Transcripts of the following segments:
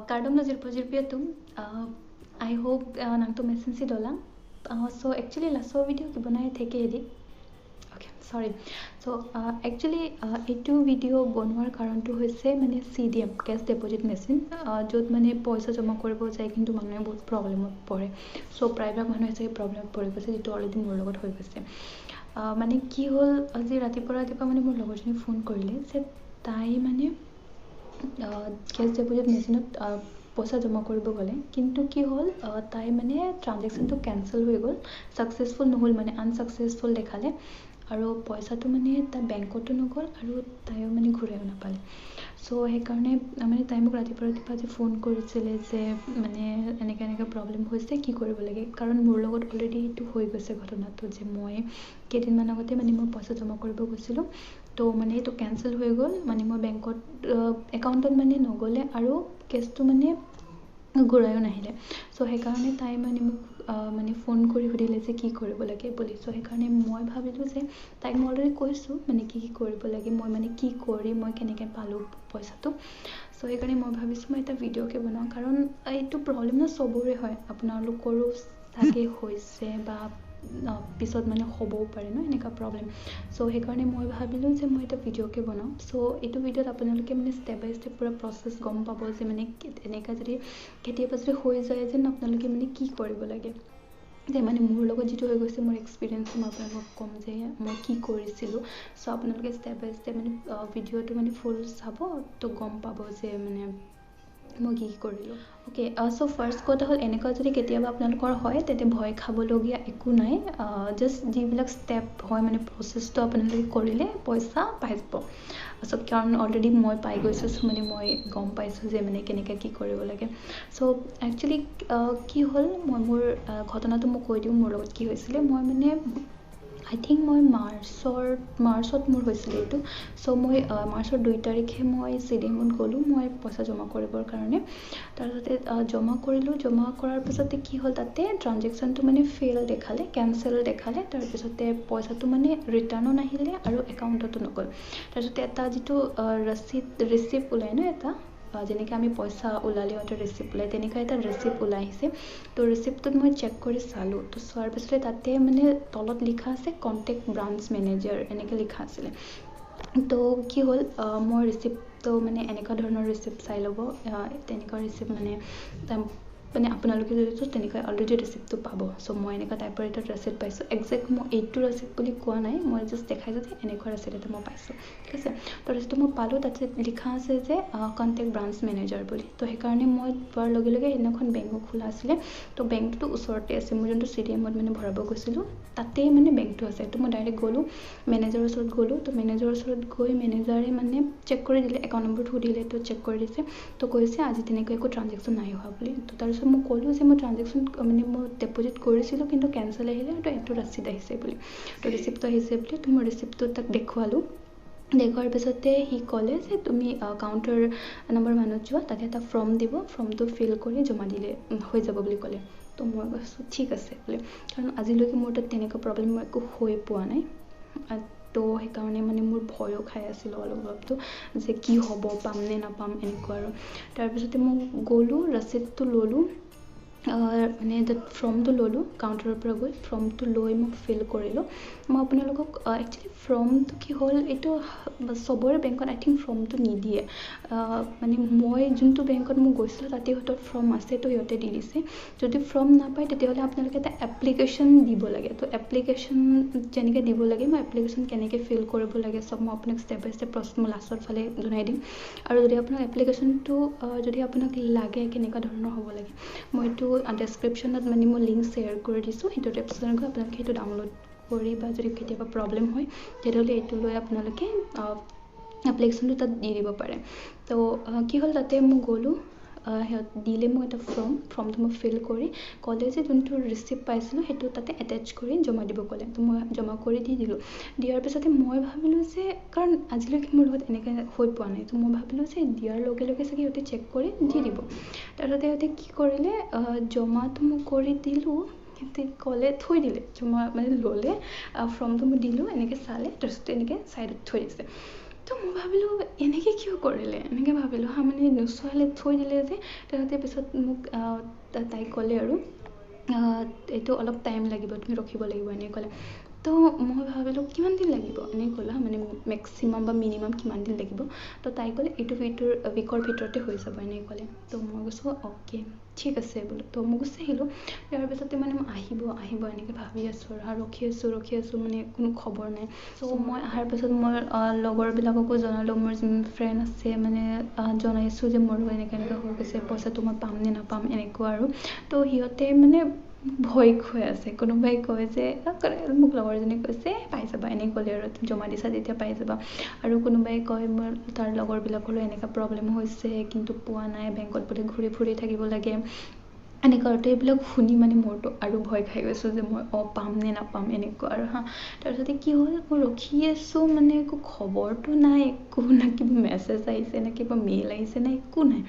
Cardamom zirpiatum. I hope nang to message si dolang. So actually last video ki banai theke edi. Okay, sorry. So actually etu video bonwar karon to hoise mane CDM cash deposit machine jot mane paisa jama koribo jai kintu manure bahut problem pore. So private manure se problem pore gose jetu already mor logot hoi gose. মানে কি হল আজি ৰাতিপুৱা মানে মোৰ লগৰজনী phone কৰিলে যে তাই মানে কেছ ডিপোজিট মেচিনত পইচা জমা কৰিব গলে কিন্তু কি হল তাই মানে ট্ৰানজেকচনটো ক্যান্সেল হৈ গল সাকসেসফুল নহল মানে আনসাকসেসফুল দেখালে আৰু পইচাটো মানে তাৰ বেংকতো নগল আৰু তাইও মানে ঘূৰাইও নাপালে সো হেকাৰণে মানে তাই মোক ৰাতিপুৱা যে ফোন কৰিছিলে যে মানে এনেকা প্ৰবলেম হৈছে কি কৰিব লাগে কাৰণ মোৰ লগত অলৰেডি ইটো হৈ গৈছে ঘটনাটো যে মই কেইদিনমান আগতে মানে মই পইচা জমা কৰিব গৈছিলো তো মানে এটো ক্যান্সেল হৈ গল মানে মই বেংকত একাউন্টত মানে নগলে আৰু কেছটো মানে ঘূৰাইও নাহিলে সো হেকাৰণে তাই মানে মোক মানে ফোন কৰি সুধিলে যে কি কৰিব লাগে বুলি সো হেকাৰণে মই ভাবিলো যে তাইক মই অলৰেডি কৈছো মানে কি কৰিব লাগে মই মানে কি কৰি মই কেনেকৈ পালো পইচাটো সো হেকাৰণে মই ভাবিছো মই এটা ভিডিও কে বনাও কাৰণ এইটো প্ৰবলেম না সবৰে হয় আপোনালোকৰো থাকে হৈছে বা পিছত মানে হ'বও পাৰে ন এনেকা প্ৰবলেম সো হেকাৰণে মই ভাবিলো যে মই এটা ভিডিও কে বনাও সো এইটো ভিডিওত আপোনালোকে মানে স্টেপ বাই স্টেপ পুৰা প্ৰসেস গম পাব যে মানে এনেকা যদি কেতিয়াবা যদি হৈ যায় যে আপোনালোকে মানে কি কৰিব লাগে যে মানে মোৰ লগত যেটো হৈ গৈছে মোৰ এক্সপেৰিয়েন্স মই আপোনালোকক কম যে মই কি কৰিছিলো সো আপোনালোকে স্টেপ বাই স্টেপ মানে ভিডিওটো মানে ফুল চাব তো গম পাব যে মানে মই কি কৰিলো ওকে সো ফাৰ্স্ট কথা হল এনেকা যদি কেতিয়াবা আপোনালোকৰ হয় তেতে ভয় খাবলগীয়া একো নাই জাস্ট যিবিলাক স্টেপ হয় মানে প্ৰসেসটো আপোনালোকে কৰিলে পইচা পাই যাব সো কাৰণ অলৰেডি মই পাই গৈছো মানে মই গম পাইছো যে মানে কেনেকা কি কৰিব লাগে সো একচুয়ালি কি হল মই মোৰ ঘটনাটো মই কৈ দিও মোৰ লগত কি হৈছিলে মই মানে I think মই মাৰ্চত মোৰ হৈছিল এটো সো মই মাৰ্চৰ 2 তাৰিখে মই সিডিএমত গলো মই পইচা জমা কৰিবৰ কাৰণে তাৰতে জমা কৰিলো জমা কৰাৰ পিছতে কি হল তাতে ট্ৰানজেকচনটো মানে ফেল দেখালে ক্যান্সেল দেখালে তাৰ পিছতে পইচাটো মানে ৰিটাৰ্ণও নাহিলে আৰু একাউন্টতো নগল তাৰপিছতে এটা যেটো ৰিসিপ্ট ওলাই ন এটা যেনেকৈ আমি পইচা উলালে এটা ৰিসিপ্ট ওলাই তেনেকা এটা ৰিসিপ্ট ওলাই আহিছে তো ৰিসিপ্টত মই চেক কৰি চালো তো সোৱাৰ পিছতে তাতে মানে তলত লিখা আছে কন্টেক্ট ব্ৰাঞ্চ মেনেজাৰ এনেকৈ লিখা আছিল তো কি হল মই ৰিসিপ্টটো মানে এনেকা ধৰণৰ ৰিসিপ্ট চাই লব তেনেকা ৰিসিপ্ট মানে আপোনালোকে যদি তেনেকা অলৰেডি ৰিসিপ্টটো পাব সো মই এনেকা টাইপৰ এটা ৰিসিপ্ট পাইছো এক্সাক্ট মই এইটো ৰিসিপ্ট বুলি কোৱা নাই মই জাস্ট দেখাইছো যে এনেকা ৰিসিপ্ট এটা মই পাইছো ঠিক আছে তো ৰিসিপ্টটো মই পালো তাতে লিখা আছে যে কন্টেক্ট ব্ৰাঞ্চ মেনেজাৰ বুলি তো হেকাৰণে মই পোৱাৰ লগে লগে এনেখন বেংক খোলা আছিল তো বেংকটো ওচৰতে আছে মই যোনটো সিডিএমত মানে ভৰাব গৈছিলো তাতে মানে বেংকটো আছে তো মই ডাইৰেক্ট গলো মেনেজাৰৰ ওচৰত গলো তো মেনেজাৰৰ ওচৰত গৈ মেনেজাৰে মানে চেক কৰি দিলে একাউন্ট নম্বৰটো দিলে তো চেক কৰি দিছে তো কৈছে আজি তেনেকৈ একো ট্ৰানজেকচন নাই হোৱা বুলি তো তাৰ পিছত মই ক'লো যে মই ট্ৰানজেকচন মানে মই ডিপোজিট কৰিছিলো কিন্তু ক্যান্সেল আহিলে আৰু এটো ৰচিদ আহিছে বুলি তো ৰিসিপ্টটো আহিছে বুলি তো মই ৰিসিপ্টটো তাক দেখুৱালো দেখুৱাৰ পিছতে হি ক'লে যে তুমি কাউন্টাৰ নম্বৰ 1 যোৱা তাতে এটা ফৰ্ম দিব ফৰ্মটো ফিল কৰি জমা দিলে হৈ যাব বুলি ক'লে তো মই কৈছো ঠিক আছে বুলি কাৰণ আজিলৈকে মোৰ তাত তেনেকা প্ৰবলেম একো হৈ পোৱা নাই তো হেকাৰণে মানে মোৰ ভয়ও খাই আছিল অলপটো যে কি হ'ব পাম নে নাপাম এনেকুৱা আৰু তাৰ পিছতে মই গলো ৰচিদটো ললো মানে ফৰ্মটো ললো কাউন্টাৰৰ পৰা গৈ ফৰ্মটো লৈ মই ফিল কৰিলো মই আপোনালোকক একচুয়ালি ফৰ্মটো কি হল এটো সবৰে বেংকত আই থিংক ফৰ্মটো নিদিয়ে মানে মই যোনটো বেংকত মই গৈছিলো তাতে হতৰ ফৰ্ম আছে তো ইহতে দি দিছে যদি ফৰ্ম নাপায় তেতিয়াহলে আপোনালোকে এটা এপ্লিকেশন দিব লাগে তো এপ্লিকেশন যেনেকৈ দিব লাগে মই এপ্লিকেশন কেনেকৈ ফিল কৰিব লাগে সব মই আপোনাক স্টেপ বাই স্টেপ প্ৰসেস মই লাষ্টৰ ফালে জনাই দিম আৰু যদি আপোনাক এপ্লিকেশনটো যদি আপোনাক লাগে কেনেকা ধৰণৰ হ'ব লাগে মইটো ডেসক্ৰিপচনত মানে মই লিংক শেয়াৰ কৰি দিছো হেটো ডেসক্ৰিপচনত গৈ আপোনালোকে হেটো ডাউনলোড কৰি বা যদি কেতিয়াবা প্ৰবলেম হয় তেতিয়াহলে এটো লৈ আপোনালোকে এপ্লিকেশনটো তাত দি দিব পাৰে তো কি হল তাতে মই গলো দিলে মই এটা ফৰ্মটো মই ফিল কৰি ক'লে যে যোনটো ৰিসিপ্ট পাইছিলো হেটো তাতে এটাচ কৰি জমা দিব ক'লে তো মই জমা কৰি দি দিলো দিয়াৰ পিছতে মই ভাবিলো যে কাৰণ আজিলৈকে মোৰ লগত এনেকৈ হৈ পোৱা নাই তো মই ভাবিলো যে দিয়াৰ লগে লগে চাগে ইহতে চেক কৰি দি দিব তাৰপিছতে ইহতে কি কৰিলে জমাটো মই কৰি দিলো কিন্তু ক'লে থৈ দিলে জমা মানে ললে ফৰ্মটো মই দিলো এনেকৈ চালে তাৰপিছতে এনেকৈ সাইডত থৈ দিছে তো মই ভাবিলোঁ এনেকৈ কিয় কৰিলে, এনেকৈ ভাবিলোঁ হা, মানে নোচোৱালে থৈ দিলে যে। তাৰপিছতে পিছত মোক তাই ক'লে আৰু এইটো অলপ টাইম লাগিব, তুমি ৰখিব লাগিব এনেকৈ ক'লে। তো মই ভাবিলোঁ কিমান দিন লাগিব এনেকৈ ক'লোঁ হা, মানে মেক্সিমাম বা মিনিমাম কিমান দিন লাগিব। তো তাই ক'লে এইটো উইকৰ ভিতৰতে হৈ যাব এনেকৈ ক'লে। তো মই কৈছোঁ অ'কে ঠিক আছে বোলো। তো মই গুচি আহিলোঁ। ইয়াৰ পিছতে মানে মই আহিব এনেকৈ ভাবি আছোঁ আৰু ৰখি আছোঁ মানে কোনো খবৰ নাই। চ' মই অহাৰ পিছত মোৰ লগৰবিলাককো জনালোঁ, মোৰ যোন ফ্ৰেণ্ড আছে মানে জনাইছোঁ যে মোৰো এনেকৈ হৈ গৈছে, পইচাটো মই পাম নে নাপাম এনেকুৱা আৰু। তো সিহঁতে মানে ভয় খুৱাই আছে। কোনোবাই কয় যে মোক লগৰজনী কৈছে পাই যাবা এনেকৈ ক'লে আৰু, জমা দিছা যেতিয়া পাই যাবা। আৰু কোনোবাই কয় মোৰ তাৰ লগৰবিলাকৰো এনেকুৱা প্ৰব্লেম হৈছে কিন্তু পোৱা নাই, বেংকত বোলে ঘূৰি ফুৰি থাকিব লাগে এনেকুৱা আৰু। এইবিলাক শুনি মানে মোৰতো আৰু ভয় খাই গৈছোঁ যে মই পাম নে নাপাম এনেকুৱা আৰু হা। তাৰপিছতে কি হ'ল, মই ৰখি আছোঁ মানে একো খবৰটো নাই, একো না কিবা মেছেজ আহিছে নে কিবা মেইল আহিছে নে একো নাই।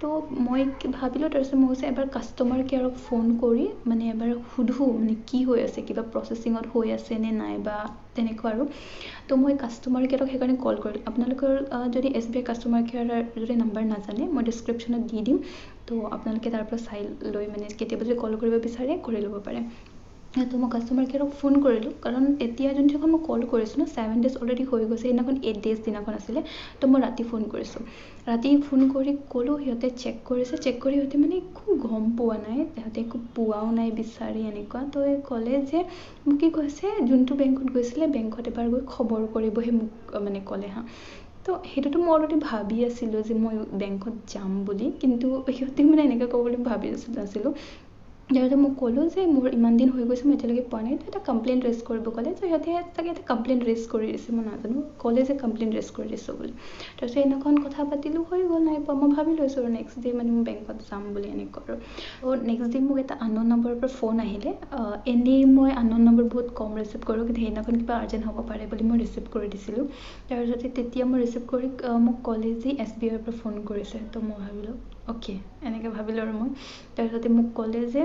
তো মই ভাবিলোঁ, তাৰপিছত মই কৈছোঁ এবাৰ কাষ্টমাৰ কেয়াৰক ফোন কৰি মানে এবাৰ সোধোঁ মানে কি হৈ আছে, কিবা প্ৰচেচিঙত হৈ আছে নে নাই বা তেনেকুৱা আৰু। তো মই কাষ্টমাৰ কেয়াৰক সেইকাৰণে কল কৰিলোঁ। আপোনালোকৰ যদি SBI কাষ্টমাৰ কেয়াৰৰ যদি নাম্বাৰ নাজানে মই ডিছক্ৰিপশ্যনত দি দিম। তো আপোনালোকে তাৰ পৰা চাই লৈ মানে কেতিয়াবা যদি কল কৰিব বিচাৰে কৰি ল'ব পাৰে। তো মই কাষ্টমাৰ কেয়াৰক ফোন কৰিলোঁ, কাৰণ এতিয়া যোনদিনাখন মই কল কৰিছোঁ ন 7 days অলৰেডি হৈ গৈছে, সেইদিনাখন 8 days দিনাখন আছিলে। তো মই ৰাতি ফোন কৰিছোঁ, ৰাতি ফোন কৰি ক'লোঁ, সিহঁতে চেক কৰিছে, চেক কৰি সিহঁতে মানে একো গম পোৱা নাই, সিহঁতে একো পোৱাও নাই বিচাৰি এনেকুৱা। তো ক'লে যে মোক কি কৈছে, যোনটো বেংকত গৈছিলে বেংকত এবাৰ গৈ খবৰ কৰিবহে মোক মানে ক'লে হা। তো সেইটোতো মই অলৰেডি ভাবি আছিলোঁ যে মই বেংকত যাম বুলি, কিন্তু সিহঁতে মানে এনেকৈ ক'ব বুলি ভাবি নাছিলোঁ। তাৰপিছত মই ক'লোঁ যে মোৰ ইমান দিন হৈ গৈছে মই এতিয়ালৈকে পোৱা নাই, তো এটা কমপ্লেইন ৰেজ কৰিব ক'লে। তো সিহঁতে চাগে এটা কমপ্লেইন ৰেজ কৰি দিছে, মই নাজানো, ক'লে যে কমপ্লেইন ৰেজ কৰি দিছোঁ বুলি। তাৰপিছত এনেখন কথা পাতিলোঁ, হৈ গ'ল, নাই পোৱা। মই ভাবি লৈছোঁ আৰু নেক্সট ডে মানে মই বেংকত যাম বুলি এনেকুৱা আৰু। তো নেক্সট ডে মোক এটা আননোন নম্বৰৰ পৰা ফোন আহিলে। এনেই মই আননোন নম্বৰ বহুত কম ৰিচিভ কৰোঁ, কিন্তু সেইদিনাখন কিবা আৰ্জেণ্ট হ'ব পাৰে বুলি মই ৰিচিভ কৰি দিছিলোঁ। তাৰপিছতে তেতিয়া মই ৰিচিভ কৰি মোক ক'লে যে SBIৰ পৰা ফোন কৰিছে। তো মই ভাবিলোঁ অ'কে এনেকৈ ভাবিলোঁ আৰু মই। তাৰপিছতে মোক ক'লে যে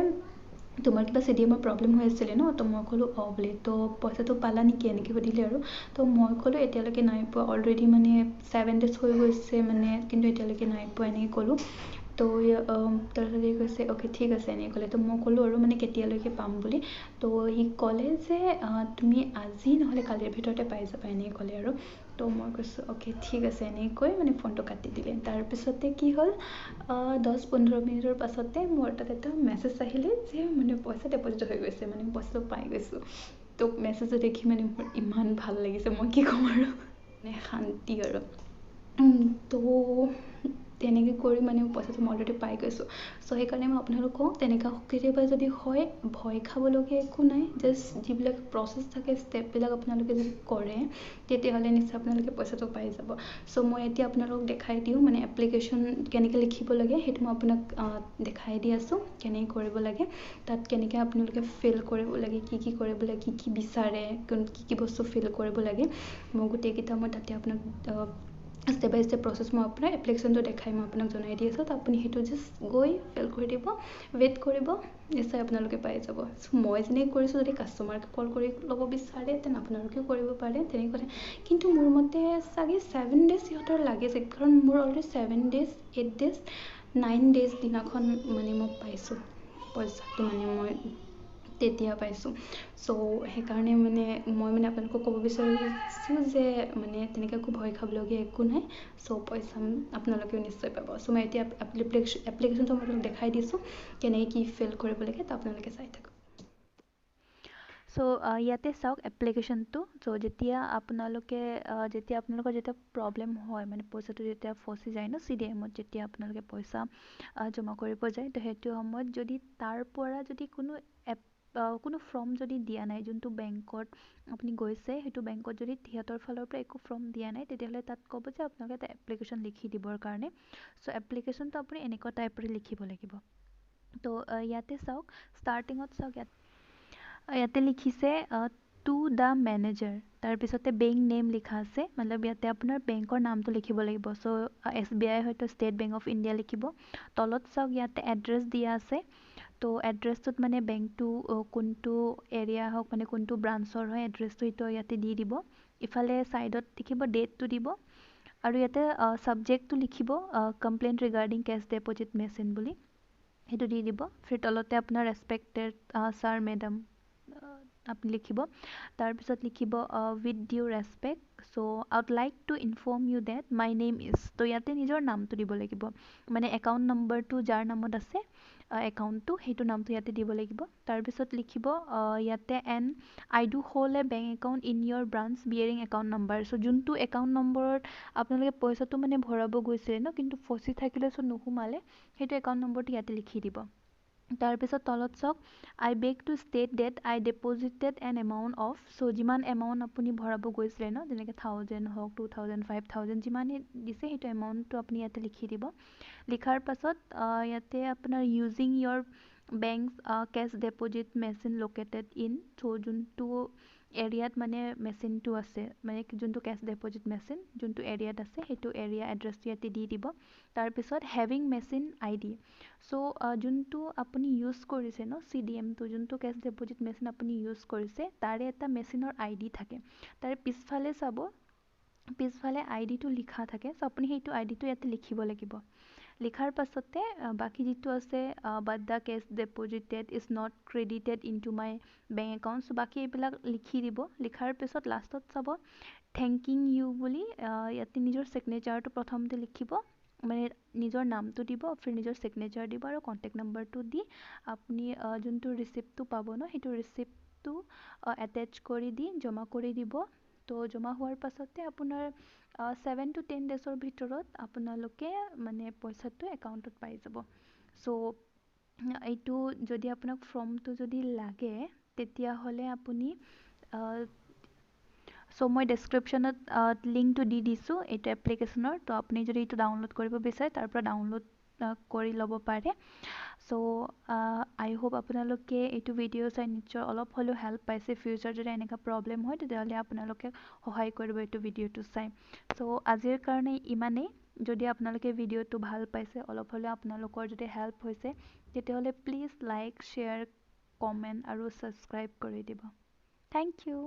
তোমাৰ কিবা CDMৰ প্ৰব্লেম হৈ আছিলে ন। তো মই ক'লোঁ বুলি। তো পইচাটো পালা নেকি এনেকৈ সুধিলে আৰু। তো মই ক'লোঁ এতিয়ালৈকে নাই পোৱা, অলৰেডি মানে 7 days হৈ গৈছে মানে, কিন্তু এতিয়ালৈকে নাই পোৱা এনেকৈ ক'লোঁ। তো তাৰপিছত কৈছে অ'কে ঠিক আছে এনেকৈ ক'লে। তো মই ক'লোঁ আৰু মানে কেতিয়ালৈকে পাম বুলি। তো সি ক'লে যে তুমি আজি নহ'লে কালিৰ ভিতৰতে পাই যাবা এনেকৈ ক'লে আৰু। তো মই কৈছোঁ অ'কে ঠিক আছে এনেকৈ কৈ মানে ফোনটো কাটি দিলে। তাৰপিছতে কি হ'ল, 10-15 মিনিটৰ পাছতে মোৰ তাত এটা মেছেজ আহিলে যে মানে পইচা ডিপ'জিট হৈ গৈছে, মানে পইচাটো পাই গৈছোঁ। তো মেছেজটো দেখি মানে মোৰ ইমান ভাল লাগিছে, মই কি ক'ম আৰু, মানে শান্তি আৰু। তো তেনেকৈ কৰি মানে পইচাটো মই অলৰেডি পাই গৈছোঁ। চ' সেইকাৰণে মই আপোনালোকক কওঁ, তেনেকুৱা কেতিয়াবা যদি হয় ভয় খাবলগীয়া একো নাই। জাষ্ট যিবিলাক প্ৰচেছ থাকে ষ্টেপবিলাক আপোনালোকে যদি কৰে তেতিয়াহ'লে নিশ্চয় আপোনালোকে পইচাটো পাই যাব। চ' মই এতিয়া আপোনালোকক দেখাই দিওঁ মানে এপ্লিকেশ্যন কেনেকৈ লিখিব লাগে, সেইটো মই আপোনাক দেখাই দি আছোঁ কেনেকৈ কৰিব লাগে। তাত কেনেকৈ আপোনালোকে ফিল কৰিব লাগে, কি কি কৰিব লাগে, কি কি বিচাৰে, কি কি বস্তু ফিল কৰিব লাগে, মই গোটেইকেইটা মই তাতে আপোনাক ষ্টেপ বাই ষ্টেপ প্ৰচেছ মই আপোনাৰ এপ্লিকেশ্যনটো দেখাই মই আপোনাক জনাই দি আছোঁ। তো আপুনি সেইটো জাষ্ট গৈ ফিল কৰি দিব, ৱেইট কৰিব, নিশ্চয় আপোনালোকে পাই যাব। চ' মই যেনেকৈ কৰিছোঁ, যদি কাষ্টমাৰক কল কৰি ল'ব বিচাৰে তেনে আপোনালোকেও কৰিব পাৰে তেনেকৈ। কিন্তু মোৰ মতে চাগে 7 days সিহঁতৰ লাগে চাগে, কাৰণ মোৰ অলৰেডি 7 days, 8 days, 9 days দিনাখন মানে মই পাইছোঁ পইচাটো, মানে মই তেতিয়া পাইছোঁ। চ' সেইকাৰণে মানে মই মানে আপোনালোকক ক'ব বিচাৰিছোঁ যে মানে তেনেকৈ একো ভয় খাবলগীয়া একো নাই। চ' পইচা আপোনালোকেও নিশ্চয় পাব। চ' মই এতিয়া এপ্লিকেশ্যনটো মই আপোনালোকক দেখাই দিছোঁ কেনেকৈ কি ফিল কৰিব লাগে, তো আপোনালোকে চাই থাকক। চ' ইয়াতে চাওক এপ্লিকেশ্যনটো। চ' যেতিয়া আপোনালোকৰ যেতিয়া প্ৰব্লেম হয়, মানে পইচাটো যেতিয়া ফচি যায় ন CDMত, যেতিয়া আপোনালোকে পইচা জমা কৰিব যায়, তো সেইটো সময়ত যদি তাৰ পৰা যদি কোনো ফৰ্ম যদি দিয়া নাই, যোনটো বেংকত আপুনি গৈছে সেইটো বেংকত যদি সিহঁতৰ ফালৰ পৰা একো ফৰ্ম দিয়া নাই, তেতিয়াহ'লে তাত ক'ব যে আপোনালোকে এটা এপ্লিকেশ্যন লিখি দিবৰ কাৰণে। চ' এপ্লিকেশ্যনটো আপুনি এনেকুৱা টাইপৰে লিখিব লাগিব। তো ইয়াতে চাওক, ষ্টাৰ্টিঙত চাওক, ইয়াতে লিখিছে টু দ্য মেনেজাৰ, তাৰপিছতে বেংক নেম লিখা আছে, মতলব ইয়াতে আপোনাৰ বেংকৰ নামটো লিখিব লাগিব। চ' SBI হয়তো ষ্টেট বেংক অফ ইণ্ডিয়া লিখিব। তলত চাওক ইয়াতে এড্ৰেছ দিয়া আছে। তো এড্ৰেছটোত মানে বেংকটো কোনটো এৰিয়া হওক, মানে কোনটো ব্ৰাঞ্চৰ হয় এড্ৰেছটো সেইটো ইয়াতে দি দিব। ইফালে ছাইডত লিখিব ডেটটো দিব, আৰু ইয়াতে ছাবজেক্টটো লিখিব complain regarding cash deposit machine বুলি সেইটো দি দিব ফিৰ তলতে আপোনাৰ ৰেছপেক্টেড ছাৰ মেডাম আপুনি লিখিব তাৰপিছত লিখিব with due respect so' I would like to inform you that my name is ত' ইয়াতে নিজৰ নামটো দিব লাগিব মানে একাউণ্ট নম্বৰটো যাৰ নামত আছে একাউণ্টটো সেইটো নামটো ইয়াতে দিব লাগিব তাৰপিছত লিখিব ইয়াতে and I do hold a bank account in your branch bearing account number so' যোনটো একাউণ্ট নম্বৰত আপোনালোকে পইচাটো মানে ভৰাব গৈছিলে ন কিন্তু ফচি থাকিলে চ' নোসোমালে সেইটো একাউণ্ট নম্বৰটো ইয়াতে লিখি দিব তাৰপিছত তলত চাওক I beg to state that I deposited an amount of so' যিমান এমাউণ্ট আপুনি ভৰাব গৈছিলে ন যেনেকৈ 1000 হওক 2000 5000 যিমানেই দিছে সেইটো এমাউণ্টটো আপুনি ইয়াতে লিখি দিব লিখাৰ পাছত ইয়াতে আপোনাৰ using your bank cash deposit machine located in so' যোনটো এৰিয়াত মানে মেচিনটো আছে মানে যোনটো কেছ ডেপজিট মেচিন যোনটো এৰিয়াত আছে সেইটো এৰিয়া এড্ৰেছটো ইয়াতে দি দিব তাৰপিছত হেভিং মেচিন আই ডি চ' যোনটো আপুনি ইউজ কৰিছে ন চি ডি এমটো যোনটো কেছ ডেপজিট মেচিন আপুনি ইউজ কৰিছে তাৰে এটা মেচিনৰ আই ডি থাকে তাৰে পিছফালে চাব পিছফালে আই ডিটো লিখা থাকে চ' আপুনি সেইটো আই ডিটো ইয়াতে লিখিব লাগিব লিখাৰ পাছতে বাকী যিটো আছে but the cash deposited is not credited in to my bank account so' বাকী এইবিলাক লিখি দিব লিখাৰ পিছত লাষ্টত চাব থেংকিং ইউ বুলি ইয়াতে নিজৰ ছিগনেচাৰটো প্ৰথমতে লিখিব মানে নিজৰ নামটো দিব ফিৰ নিজৰ ছিগনেচাৰ দিব আৰু কণ্টেক্ট নম্বৰটো দি আপুনি যোনটো ৰিচিপ্টটো পাব ন সেইটো ৰিচিপ্টটো এটেচ কৰি দি জমা কৰি দিব ত' জমা হোৱাৰ পাছতে আপোনাৰ 7 to 10 ডেজৰ ভিতৰত আপোনালোকে মানে পইচাটো একাউণ্টত পাই যাব চ' এইটো যদি আপোনাক ফৰ্মটো যদি লাগে তেতিয়াহ'লে আপুনি চ' মই ডেছক্ৰিপশ্যনত লিংকটো দি দিছোঁ এইটো এপ্লিকেশ্যনৰ ত' আপুনি যদি এইটো ডাউনলোড কৰিব বিচাৰে তাৰ পৰা ডাউনলোড কৰি ল'ব পাৰে চ' আই হোপ আপোনালোকে এইটো ভিডিঅ' চাই নিশ্চয় অলপ হ'লেও হেল্প পাইছে ফিউচাৰ যদি এনেকুৱা প্ৰব্লেম হয় তেতিয়াহ'লে আপোনালোকে সহায় কৰিব এইটো ভিডিঅ'টো চাই চ' আজিৰ কাৰণে ইমানেই যদি আপোনালোকে ভিডিঅ'টো ভাল পাইছে অলপ হ'লেও আপোনালোকৰ যদি হেল্প হৈছে তেতিয়াহ'লে প্লিজ লাইক শ্বেয়াৰ কমেণ্ট আৰু ছাবস্ক্ৰাইব কৰি দিব থেংক ইউ